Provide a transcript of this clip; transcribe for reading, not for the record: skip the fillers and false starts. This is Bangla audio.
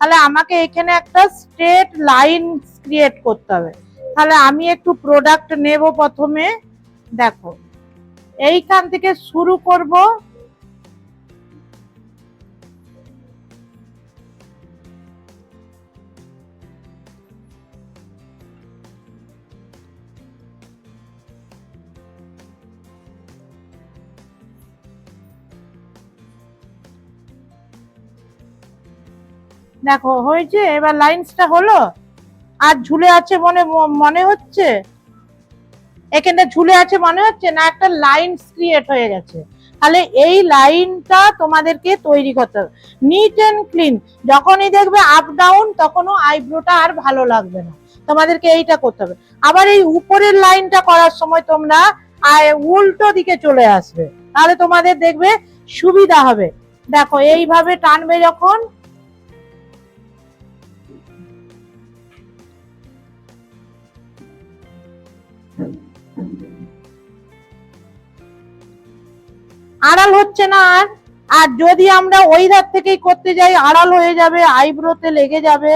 তাহলে আমাকে এখানে একটা স্ট্রেট লাইন ক্রিয়েট করতে হবে। তাহলে আমি একটু প্রোডাক্ট নেব প্রথমে। দেখো এইখান থেকে শুরু করব, দেখো হয়েছে। এবার লাইন্সটা হলো, আর ঝুলে আছে মনে মনে হচ্ছে, এখানে ঝুলে আছে মনে হচ্ছে না, একটা লাইন ক্রিয়েট হয়ে গেছে। তাহলে এই লাইনটা তোমাদেরকে তৈরি করতে হবে নিট এন্ড ক্লিন। যখনই দেখবে আপ ডাউন, তখনও আইব্রোটা আর ভালো লাগবে না, তোমাদেরকে এইটা করতে হবে। আবার এই উপরের লাইনটা করার সময় তোমরা উল্টো দিকে চলে আসবে, তাহলে তোমাদের দেখবে সুবিধা হবে। দেখো এইভাবে টানবে যখন, আড়াল হচ্ছে না আর। আর যদি আমরা ওই ধার থেকেই করতে যাই, আড়াল হয়ে যাবে, আইব্রোতে লেগে যাবে।